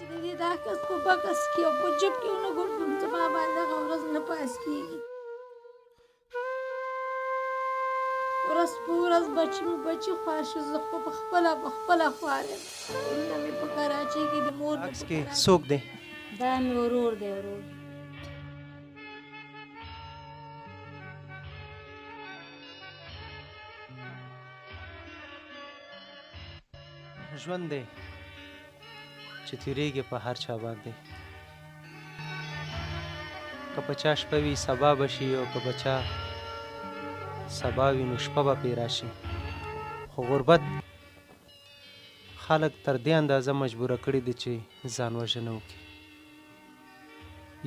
چې د دې دا کس په بکس کې او په جب کې ونه ګرځوم زما باندې هغه ورځ نه پاس کېږي. ورځ په ورځ بچي خواشي زه خو په خپله خوار یم. وروڼه مې په کراچۍ کې د مور عکس کې څوک دی؟ دا مې ورور دی. ورور ژوند دی چې تیریږي په هر چا باندې، که په چا شپه وي سبا به شي او که په چا سبا وي نو شپه به پرې راشي. خو غربت خلک تر دې اندازه مجبوره کړي دي چې ځان وژنه وکړي.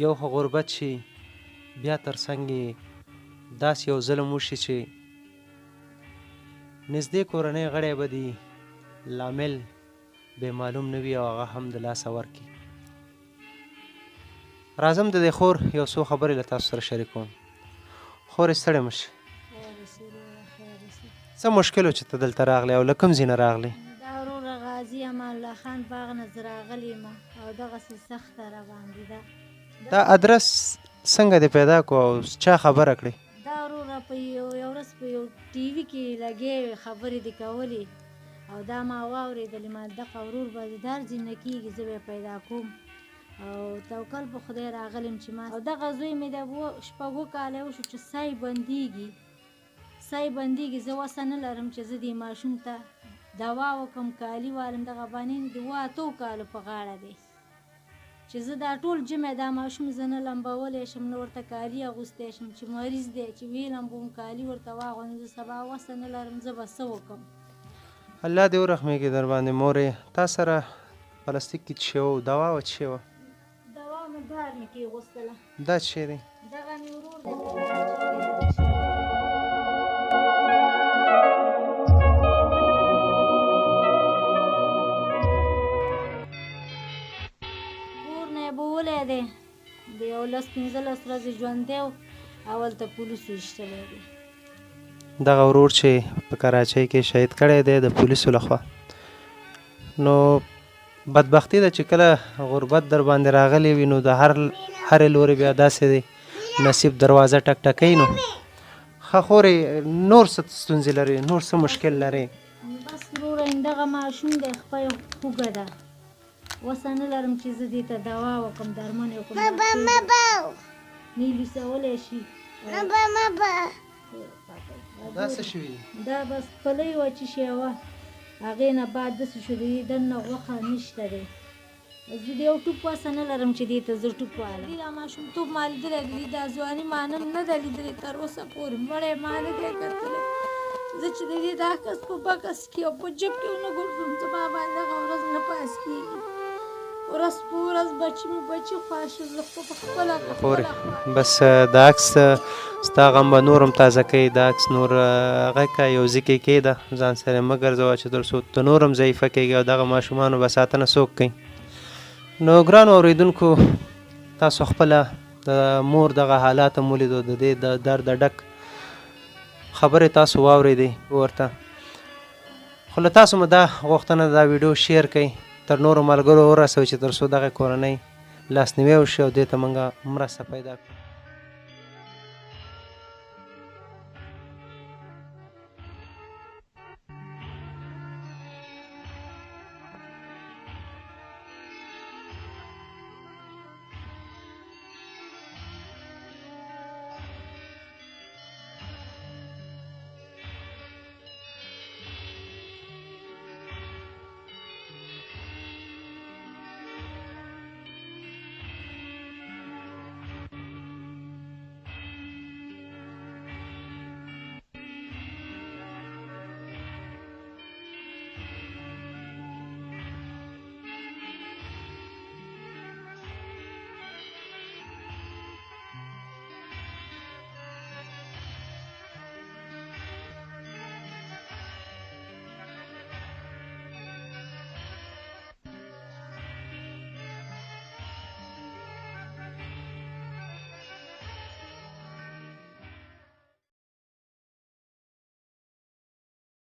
یو خو غربت شي، بیا تر څنګ یې داسې یو ظلم وشي چې نږدې کورنۍ غړی به دي لامل بې معلوم نه وي او هغه هم د لاسه ورکړي. راځم د دې خور یو څو خبرې له تاسو سره شریکوم. خورې ستړې مه شئ. څه مشکل و چې ته دلته راغلی او له کوم ځای نه راغلی؟ دا وروره غازي امان الله خان باغ نه زه راغلی یم او دغسې سخته راباندې ده. دا ادرس څنګه دې پیدا کړو او چا خبره کړې؟ دا وروره په یو ورځ په یو ټي وي کې لګې خبرې دې کولې او دا ما واورېدلې. ما دغه ورور به دار ځای نه کېږي زه به یې پیدا کوم او توکل په خدای راغلم چې ما او دغه زوی مې د شپږو کاله وشو چې سای بندېږي زه وسه نه لرم چې زه دې ماشوم ته دوا وکړم کالي والم. دغه باندې د 8 کالو په غاړه دی چې زه دا ټول جمع دا ماشوم زه نه لمبولی شم نه ورته کالي اغوستی شم چې مریض دی چې ویې لمبوم کالي ورته واغوندم. زه سبا وسه نه لرم زه به څه وکړم. الله دې ورحمېږي در باندې مورې. تا سره پلاستیک کې څه شی و؟ دوا وه څه شی وه؟ دوا مې بهر مې کېغوستله. دا څه شی دی؟ دغه مې ورور دی. کور نه یې بوولی دی د 11-15 ورځې ژوندی و او هلته پولیسو ایستلی دی. دغه ورور چې په کراچۍ کې شهید کړی دی د پولیسو لخوا. نو بدبختي ده چې کله غربت در باندې راغلی وي نو د هرې لورې بیا داسې دی نصیب دروازه ټک ټکوي. نو ښه خورې نور څه ستونزې لرې؟ نور څه مشکل لرې؟ بس وروره همدغه ماشوم دی خپه یې خوږه ده وسه نه لرم چې زه دې ته دوا وکړم درمن یې وکړم نه لوسولی شي. دا څه شوي دي؟ دا بس پلۍ وه چې شی وه هغې نه بعد داسې شو د دې دننه غوښه نشته دی. زه د یو ټوپ وسه نه لرم چې دې ته زه ټوپ والم. دا ماشومتوب ما لیدلی دی دا ځواني ما نه ده لیدلې تر اوسه پورې مړی ما نه دی کتلی. زه چې د دې دا کس په بکس کې او په جب کې ونه ګرځوم زما باندې هغه ورځ نه پاس کېږي. ورځ په ورځ بچي خواشي زه خو په خپله خورې بس دا عکس ستا غم به نور هم تازه کوي. دا عکس نور هغه که یو ځای کې کښېږده ځان سره مه ګرځوه چې تر څو ته نور هم ضعیفه کېږي او دغه ماشومانو به ساتنه څوک کوي. نو ګرانو اورېدونکو تاسو خپله د مور دغه حالات هم ولیدو د دې د درد ډک خبرې تاسو واورېدې ورته. خو له تاسو مو دا غوښتنه دا ویډیو شیر کړئ تر نورو ملګرو ورسوئ چې تر څو دغه کورنۍ لاسنیوی وشي او دې ته موږ مرسته پیدا کړو.